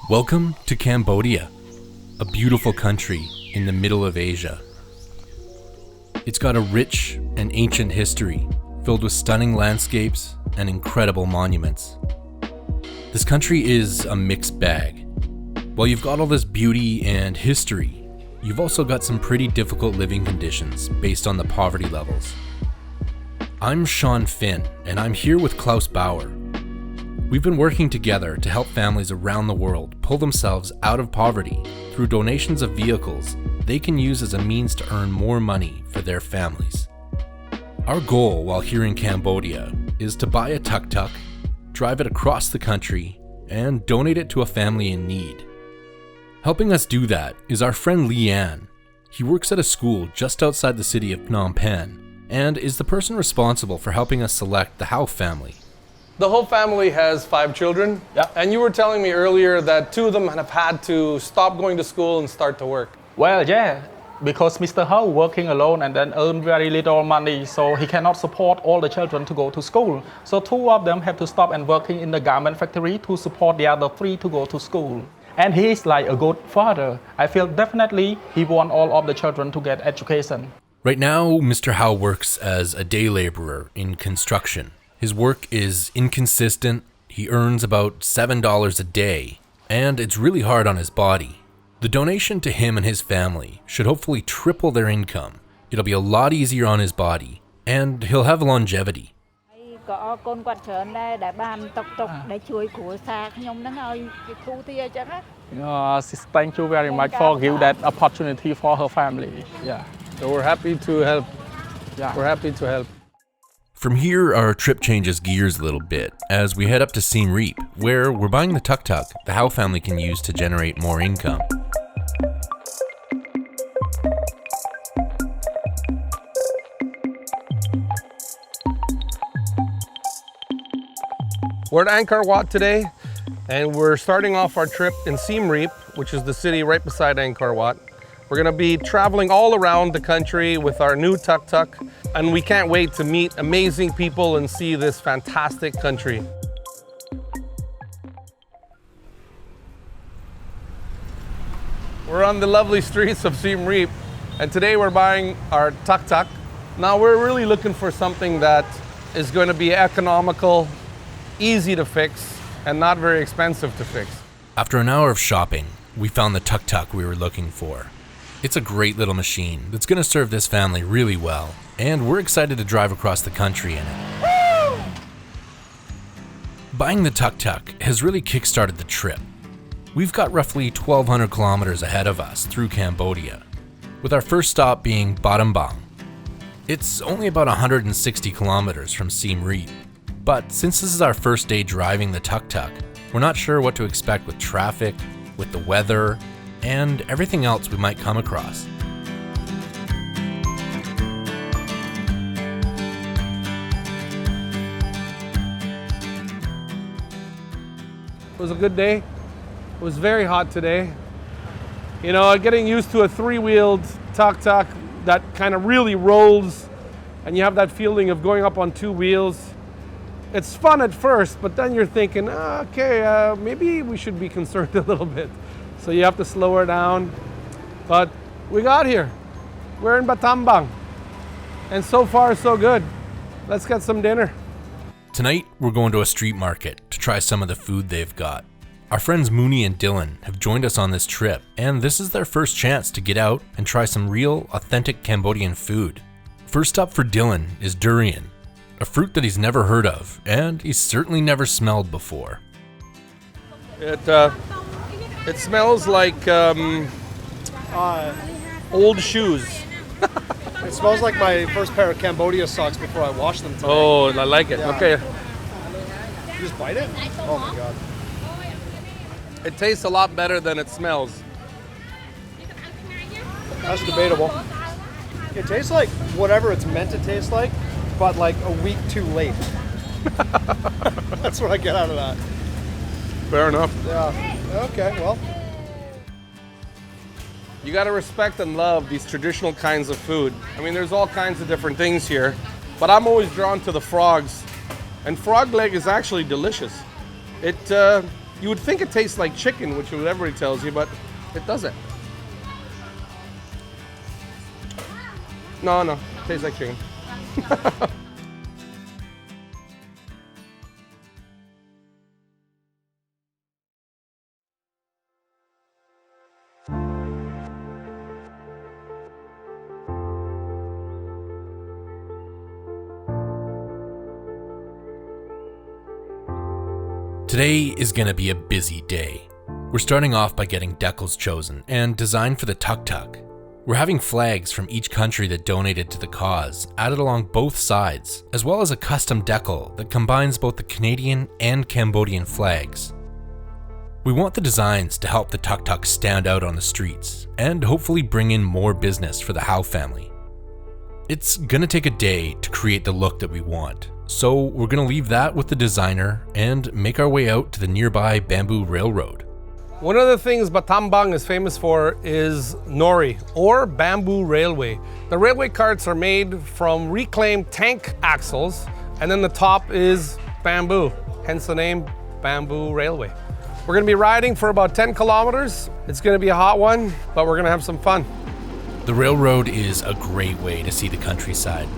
Welcome to Cambodia, a beautiful country in the middle of Asia. It's got a rich and ancient history filled with stunning landscapes and incredible monuments. This country is a mixed bag. While you've got all this beauty and history, you've also got some pretty difficult living conditions based on the poverty levels. I'm Sean Finn, and I'm here with Klaus Bauer. We've been working together to help families around the world pull themselves out of poverty through donations of vehicles they can use as a means to earn more money for their families. Our goal while here in Cambodia is to buy a tuk-tuk, drive it across the country, and donate it to a family in need. Helping us do that is our friend Leanne. He works at a school just outside the city of Phnom Penh and is the person responsible for helping us select the Howe family. The whole family has 5 children, and you were telling me earlier that 2 of them have had to stop going to school and start to work. Well, yeah, because Mr. Howe working alone and then earn very little money, so he cannot support all the children to go to school. So 2 of them have to stop and working in the garment factory to support the other 3 to go to school. And he is like a good father. I feel definitely he want all of the children to get education. Right now, Mr. Howe works as a day laborer in construction. His work is inconsistent, he earns about $7 a day, and it's really hard on his body. The donation to him and his family should hopefully triple their income. It'll be a lot easier on his body, and he'll have longevity. Thank you very much for giving that opportunity for her family. Yeah. So we're happy to help. Yeah. We're happy to help. From here, our trip changes gears a little bit as we head up to Siem Reap, where we're buying the tuk-tuk the Howe family can use to generate more income. We're at Angkor Wat today, and we're starting off our trip in Siem Reap, which is the city right beside Angkor Wat. We're gonna be traveling all around the country with our new tuk-tuk, and we can't wait to meet amazing people and see this fantastic country. We're on the lovely streets of Siem Reap, and today we're buying our tuk-tuk. Now we're really looking for something that is going to be economical, easy to fix, and not very expensive to fix. After an hour of shopping, we found the tuk-tuk we were looking for. It's a great little machine that's going to serve this family really well, and we're excited to drive across the country in it. Woo! Buying the tuk-tuk has really kickstarted the trip. We've got roughly 1,200 kilometers ahead of us through Cambodia, with our first stop being Battambang. It's only about 160 kilometers from Siem Reap, but since this is our first day driving the tuk-tuk, we're not sure what to expect with traffic, with the weather, and everything else we might come across. It was a good day. It was very hot today. You know, getting used to a 3-wheeled tuk-tuk that kind of really rolls, and you have that feeling of going up on 2 wheels. It's fun at first, but then you're thinking, maybe we should be concerned a little bit. So you have to slow her down. But we got here. We're in Battambang. And so far, so good. Let's get some dinner. Tonight, we're going to a street market to try some of the food they've got. Our friends Mooney and Dylan have joined us on this trip, and this is their first chance to get out and try some real, authentic Cambodian food. First up for Dylan is durian, a fruit that he's never heard of, and he's certainly never smelled before. It smells like old shoes. It smells like my first pair of Cambodia socks before I washed them today. Oh, I like it. Yeah. Okay. You just bite it? Oh my God. It tastes a lot better than it smells. That's debatable. It tastes like whatever it's meant to taste like, but like a week too late. That's what I get out of that. Fair enough. Yeah. Okay, well. You gotta respect and love these traditional kinds of food. I mean, there's all kinds of different things here, but I'm always drawn to the frogs. And frog leg is actually delicious. It You would think it tastes like chicken, which is what everybody tells you, but it doesn't. No, it tastes like chicken. Today is going to be a busy day. We're starting off by getting decals chosen and designed for the tuk-tuk. We're having flags from each country that donated to the cause added along both sides, as well as a custom decal that combines both the Canadian and Cambodian flags. We want the designs to help the tuk-tuk stand out on the streets and hopefully bring in more business for the Howe family. It's gonna take a day to create the look that we want, so we're gonna leave that with the designer and make our way out to the nearby bamboo railroad. One of the things Battambang is famous for is nori, or bamboo railway. The railway carts are made from reclaimed tank axles, and then the top is bamboo, hence the name Bamboo Railway. We're gonna be riding for about 10 kilometers. It's gonna be a hot one, but we're gonna have some fun. The railroad is a great way to see the countryside.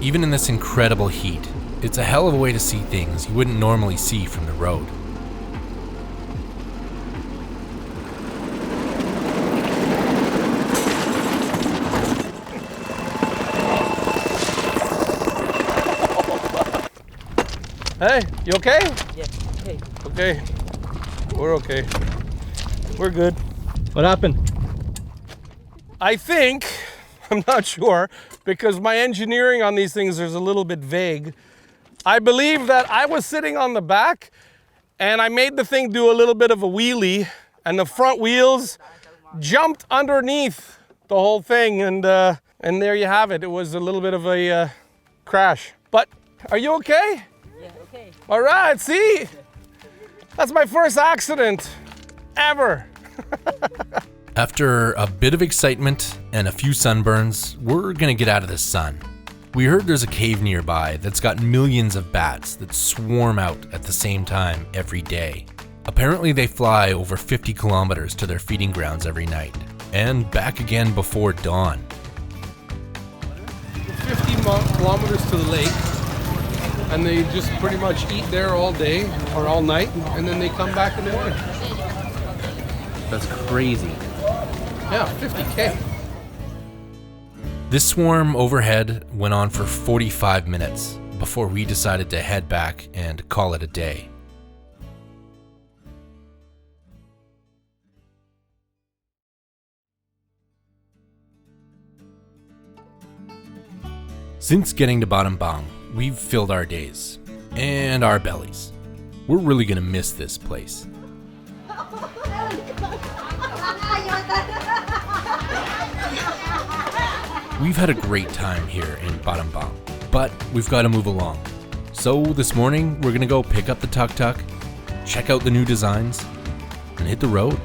Even in this incredible heat, it's a hell of a way to see things you wouldn't normally see from the road. Hey, you okay? Yeah, okay. Okay, we're okay. We're good. What happened? I think, I'm not sure, because my engineering on these things is a little bit vague. I believe that I was sitting on the back and I made the thing do a little bit of a wheelie and the front wheels jumped underneath the whole thing, and there you have it. It was a little bit of a crash. But are you okay? Yeah, okay. All right, see? That's my first accident ever. After a bit of excitement and a few sunburns, we're gonna get out of the sun. We heard there's a cave nearby that's got millions of bats that swarm out at the same time every day. Apparently they fly over 50 kilometers to their feeding grounds every night, and back again before dawn. 50 kilometers to the lake, and they just pretty much eat there all day or all night, and then they come back in the morning. That's crazy. Yeah, 50K. This swarm overhead went on for 45 minutes before we decided to head back and call it a day. Since getting to Battambang, we've filled our days and our bellies. We're really gonna miss this place. We've had a great time here in Battambang, but we've got to move along. So this morning, we're gonna go pick up the tuk-tuk, check out the new designs, and hit the road.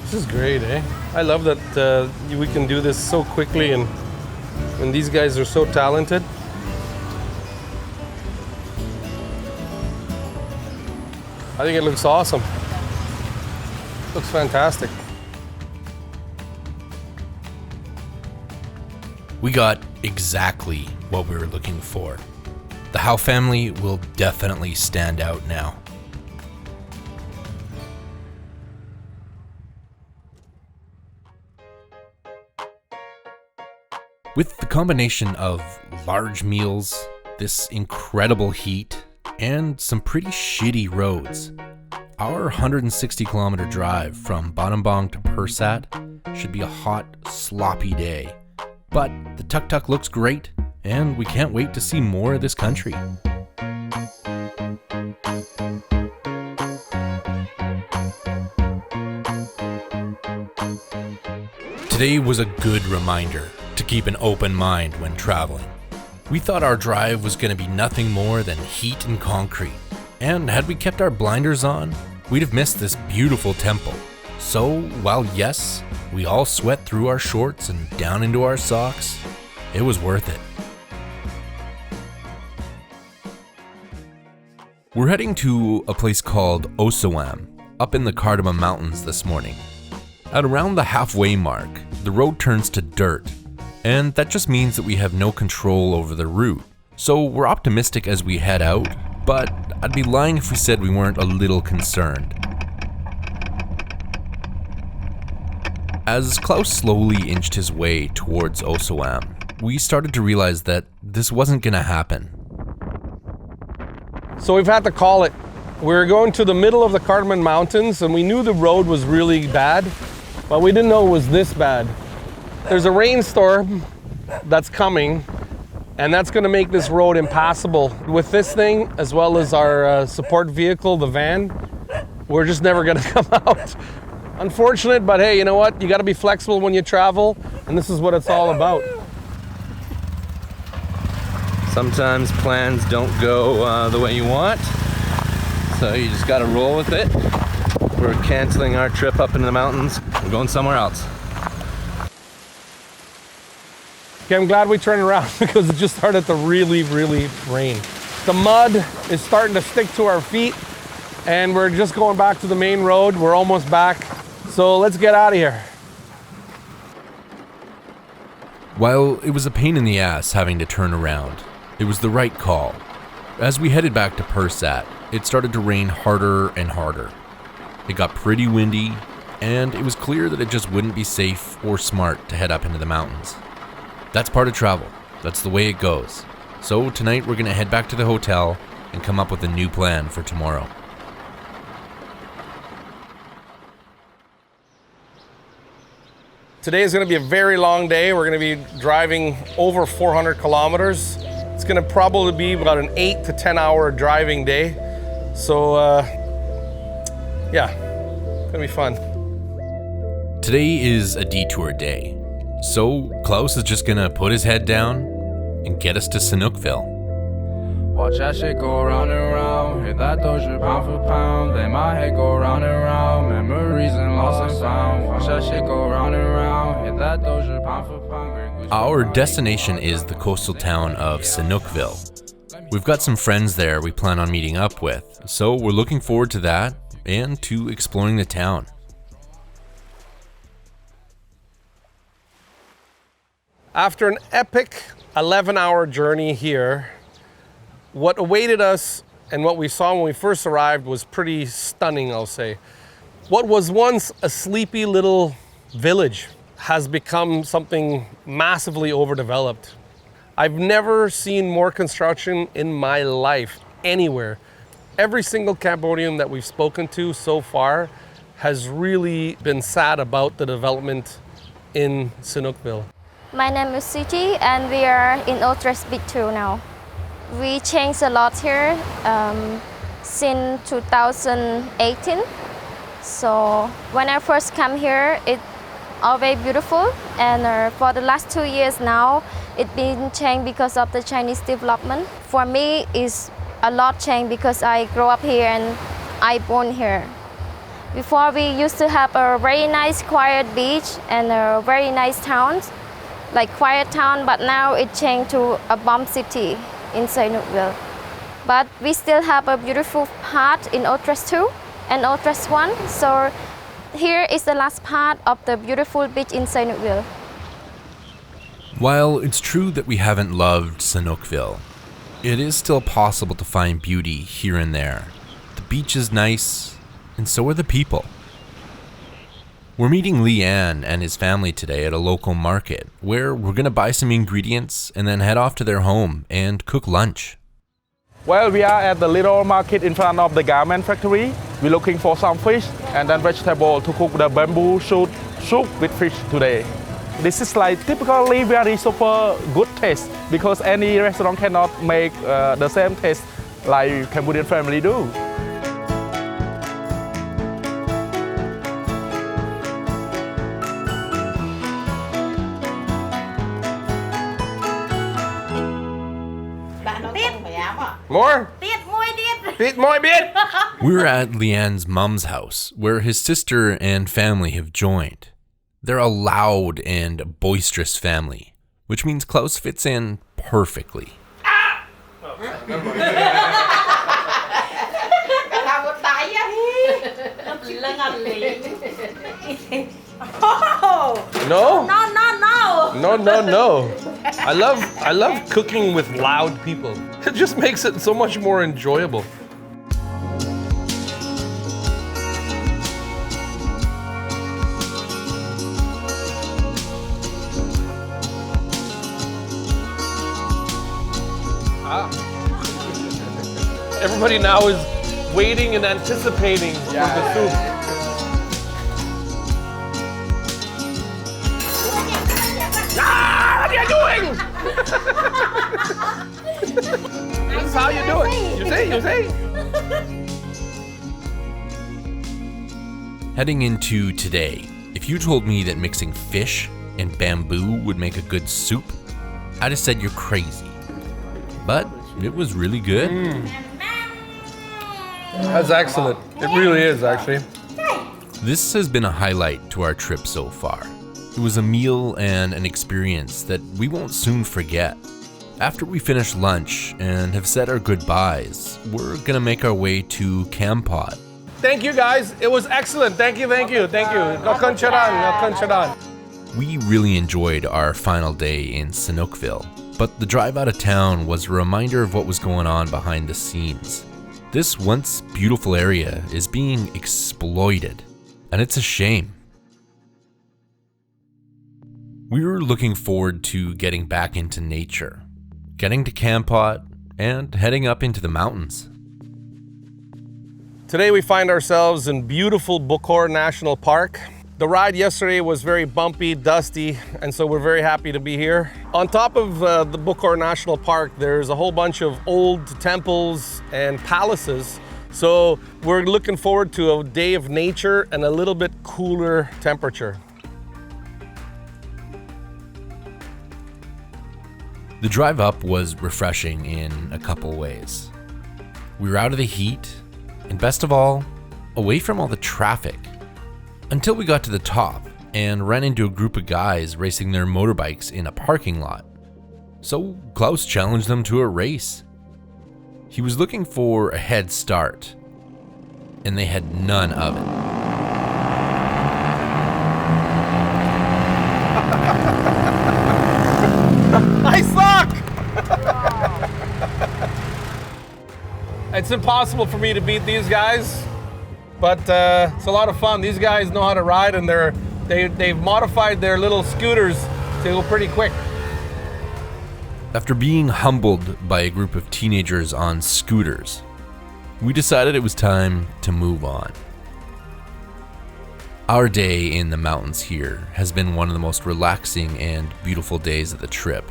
This is great, eh? I love that we can do this so quickly, and these guys are so talented. I think it looks awesome. Looks fantastic. We got exactly what we were looking for. The Howe family will definitely stand out now. With the combination of large meals, this incredible heat, and some pretty shitty roads, our 160 kilometer drive from Battambang to Pursat should be a hot, sloppy day. But the tuk-tuk looks great, and we can't wait to see more of this country. Today was a good reminder to keep an open mind when traveling. We thought our drive was going to be nothing more than heat and concrete, and had we kept our blinders on, we'd have missed this beautiful temple. So, while yes, we all sweat through our shorts and down into our socks, it was worth it. We're heading to a place called Osawam, up in the Cardamom Mountains this morning. At around the halfway mark, the road turns to dirt, and that just means that we have no control over the route. So we're optimistic as we head out, but I'd be lying if we said we weren't a little concerned. As Klaus slowly inched his way towards Osawam, we started to realize that this wasn't gonna happen. So we've had to call it. We're going to the middle of the Cardamom Mountains, and we knew the road was really bad, but we didn't know it was this bad. There's a rainstorm that's coming, and that's going to make this road impassable. With this thing, as well as our support vehicle, the van, we're just never going to come out. Unfortunate, but hey, you know what? You got to be flexible when you travel, and this is what it's all about. Sometimes plans don't go the way you want, so you just gotta roll with it. We're canceling our trip up into the mountains. We're going somewhere else. Okay, I'm glad we turned around because it just started to really rain. The mud is starting to stick to our feet, and we're just going back to the main road. We're almost back, so let's get out of here. While it was a pain in the ass having to turn around, it was the right call. As we headed back to Pursat, it started to rain harder and harder. It got pretty windy, and it was clear that it just wouldn't be safe or smart to head up into the mountains. That's part of travel. That's the way it goes. So tonight we're gonna head back to the hotel and come up with a new plan for tomorrow. Today is going to be a very long day. We're going to be driving over 400 kilometers. It's going to probably be about an 8 to 10 hour driving day. So, yeah, it's going to be fun. Today is a detour day. So Klaus is just gonna put his head down and get us to Sihanoukville. Watch that shit go round and round. Hit that doja pound for pound. Let my head go round and round. Memories and lost and found. Watch that shit go round and round. Hit that doja pound for pound. Our destination is the coastal town of Sihanoukville. We've got some friends there we plan on meeting up with, so we're looking forward to that and to exploring the town. After an epic 11-hour journey here, what awaited us and what we saw when we first arrived was pretty stunning, I'll say. What was once a sleepy little village has become something massively overdeveloped. I've never seen more construction in my life, anywhere. Every single Cambodian that we've spoken to so far has really been sad about the development in Sihanoukville. My name is Siti and we are in Otres Beach 2 now. We changed a lot here since 2018. So when I first come here, it's always beautiful, and for the last 2 years now, it's been changed because of the Chinese development. For me, it's a lot changed because I grew up here and I born here. Before, we used to have a very nice quiet beach and a very nice town, like quiet town, but now it changed to a bomb city in Sihanoukville. But we still have a beautiful part in Otres 2 and Otres 1. So here is the last part of the beautiful beach in Sihanoukville. While it's true that we haven't loved Sihanoukville, it is still possible to find beauty here and there. The beach is nice, and so are the people. We're meeting Leanne and his family today at a local market where we're gonna buy some ingredients and then head off to their home and cook lunch. Well, we are at the little market in front of the garment factory. We're looking for some fish and then vegetable to cook the bamboo shoot soup with fish today. This is like typically very super good taste because any restaurant cannot make the same taste like Cambodian family do. More? We're at Leanne's mom's house, where his sister and family have joined. They're a loud and boisterous family, which means Klaus fits in perfectly. No? No. No. I love cooking with loud people. It just makes it so much more enjoyable. Everybody now is waiting and anticipating for the soup. What are you doing? This is how you do it. You say. Heading into today, if you told me that mixing fish and bamboo would make a good soup, I'd have said you're crazy. But it was really good. That's excellent. It really is, actually. This has been a highlight to our trip so far. It was a meal and an experience that we won't soon forget. After we finish lunch and have said our goodbyes, we're gonna make our way to Kampot. Thank you, guys. It was excellent. Thank you. Ngokon charan. We really enjoyed our final day in Sihanoukville, but the drive out of town was a reminder of what was going on behind the scenes. This once beautiful area is being exploited, and it's a shame. We were looking forward to getting back into nature, getting to Kampot, and heading up into the mountains. Today we find ourselves in beautiful Detours National Park. The ride yesterday was very bumpy, dusty, and so we're very happy to be here. On top of the Detours National Park, there's a whole bunch of old temples and palaces. So we're looking forward to a day of nature and a little bit cooler temperature. The drive up was refreshing in a couple ways. We were out of the heat, and best of all, away from all the traffic. Until we got to the top and ran into a group of guys racing their motorbikes in a parking lot. So Klaus challenged them to a race. He was looking for a head start, and they had none of it. I suck! It's impossible for me to beat these guys, but it's a lot of fun. These guys know how to ride, and they've modified their little scooters to go pretty quick. After being humbled by a group of teenagers on scooters, we decided it was time to move on. Our day in the mountains here has been one of the most relaxing and beautiful days of the trip.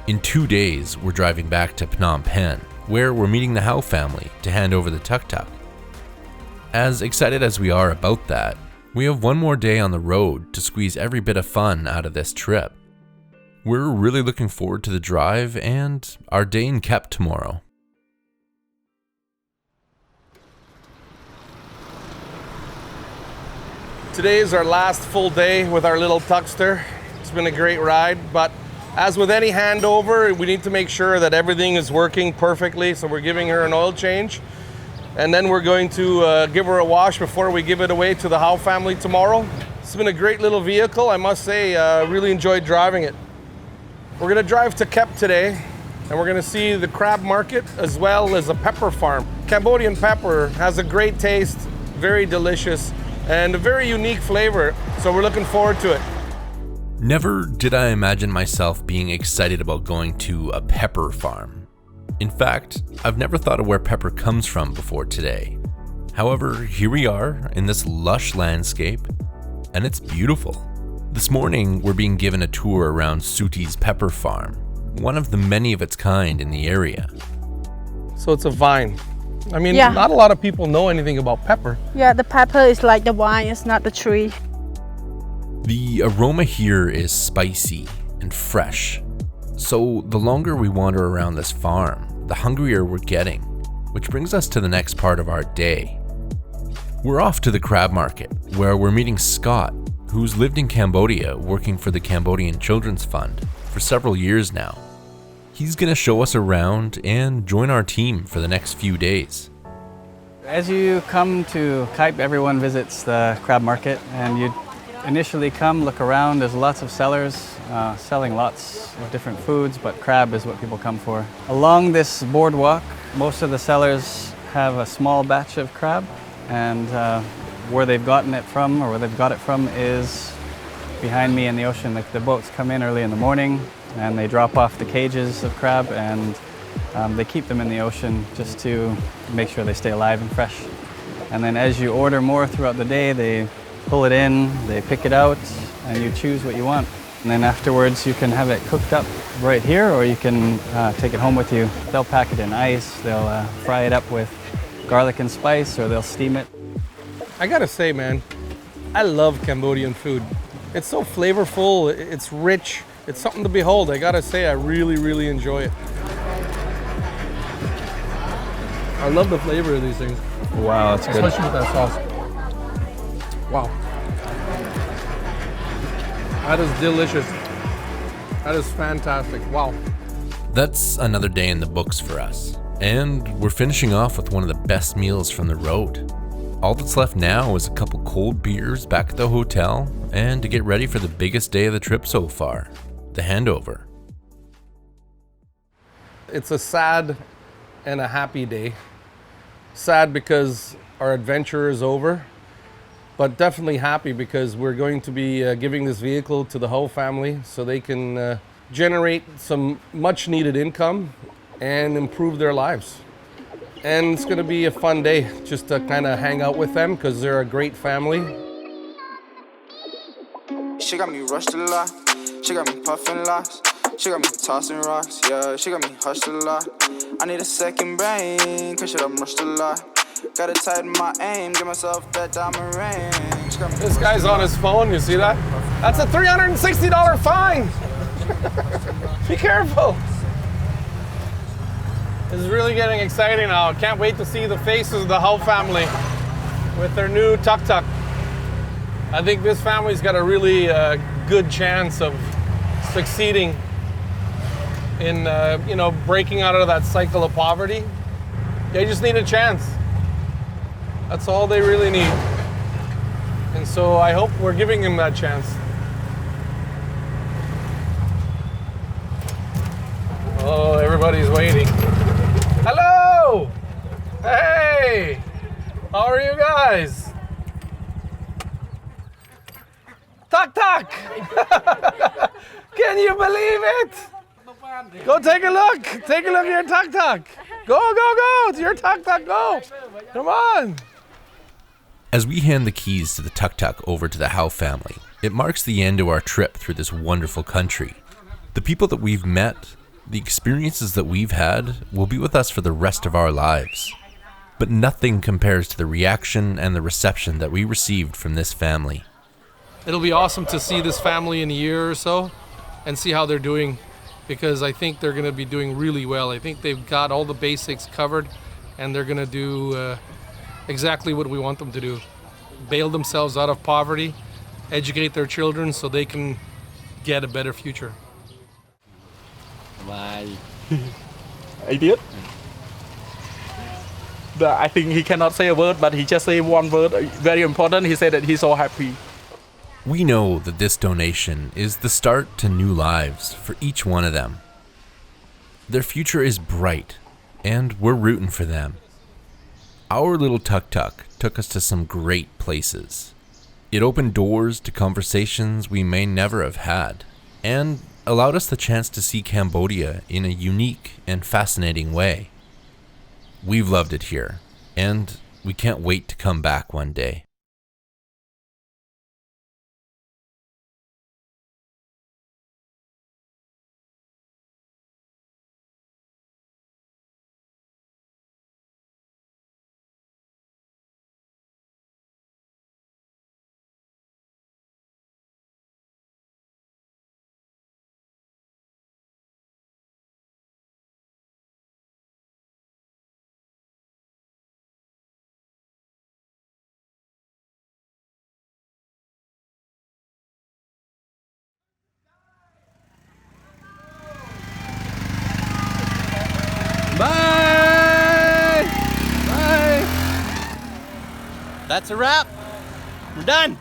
In 2 days, we're driving back to Phnom Penh, where we're meeting the Howe family to hand over the tuk-tuk. As excited as we are about that, we have one more day on the road to squeeze every bit of fun out of this trip. We're really looking forward to the drive and our day in Kep tomorrow. Today is our last full day with our little Tuckster. It's been a great ride, but as with any handover, we need to make sure that everything is working perfectly, so we're giving her an oil change. And then we're going to give her a wash before we give it away to the Howe family tomorrow. It's been a great little vehicle, I must say. Really enjoyed driving it. We're gonna drive to Kep today, and we're gonna see the crab market as well as a pepper farm. Cambodian pepper has a great taste, very delicious, and a very unique flavor, so we're looking forward to it. Never did I imagine myself being excited about going to a pepper farm. In fact, I've never thought of where pepper comes from before today. However, here we are in this lush landscape, and it's beautiful. This morning, we're being given a tour around Suti's pepper farm, one of the many of its kind in the area. So it's a vine. I mean, Yeah. not a lot of people know anything about pepper. Yeah, the pepper is like the wine, it's not the tree. The aroma here is spicy and fresh. So the longer we wander around this farm, the hungrier we're getting, which brings us to the next part of our day. We're off to the crab market, where we're meeting Scott, who's lived in Cambodia working for the Cambodian Children's Fund for several years now. He's gonna show us around and join our team for the next few days. As you come to Kaip, everyone visits the crab market, and you initially come, look around. There's lots of sellers selling lots of different foods, but crab is what people come for. Along this boardwalk, most of the sellers have a small batch of crab, and where they've gotten it from, or where they've got it from, is behind me in the ocean. Like, the boats come in early in the morning, and they drop off the cages of crab, and they keep them in the ocean just to make sure they stay alive and fresh. And then as you order more throughout the day, they pull it in, they pick it out, and you choose what you want. And then afterwards you can have it cooked up right here, or you can take it home with you. They'll pack it in ice, they'll fry it up with garlic and spice, or they'll steam it. I gotta say, man, I love Cambodian food. It's so flavorful, it's rich, it's something to behold. I gotta say, I really, really enjoy it. I love the flavor of these things. Wow, that's good. Especially with that sauce. Wow. That is delicious. That is fantastic. Wow. That's another day in the books for us. And we're finishing off with one of the best meals from the road. All that's left now is a couple cold beers back at the hotel and to get ready for the biggest day of the trip so far, the handover. It's a sad and a happy day. Sad because our adventure is over, but definitely happy because we're going to be giving this vehicle to the Ho family so they can generate some much needed income and improve their lives. And it's going to be a fun day just to kind of hang out with them because they're a great family. She got me rushed a lot, she got me puffing locks, she got me tossing rocks, yeah, she got me hushed a lot. I need a second brain, cause shit I'm rushed a lot. Gotta tighten my aim, give myself that diamond ring. This guy's on his phone, you see that? That's a $360 fine! Be careful! This is really getting exciting now. I can't wait to see the faces of the Ho family with their new tuk-tuk. I think this family's got a really good chance of succeeding in breaking out of that cycle of poverty. They just need a chance. That's all they really need. And so I hope we're giving them that chance. Oh, everybody's waiting. Hello! Hey! How are you guys? Tuk-tuk! Can you believe it? Go take a look. Take a look at your tuk-tuk. Go, go, go. It's your tuk-tuk. Go. Come on. As we hand the keys to the tuk-tuk over to the Ho family, it marks the end of our trip through this wonderful country. The people that we've met, the experiences that we've had, will be with us for the rest of our lives. But nothing compares to the reaction and the reception that we received from this family. It'll be awesome to see this family in a year or so and see how they're doing, because I think they're going to be doing really well. I think they've got all the basics covered, and they're going to do exactly what we want them to do. Bail themselves out of poverty, educate their children so they can get a better future. Bye. Idiot. I think he cannot say a word, but he just say one word, very important. He said that he's so happy. We know that this donation is the start to new lives for each one of them. Their future is bright, and we're rooting for them. Our little tuk-tuk took us to some great places. It opened doors to conversations we may never have had, and allowed us the chance to see Cambodia in a unique and fascinating way. We've loved it here, and we can't wait to come back one day. That's a wrap. We're done.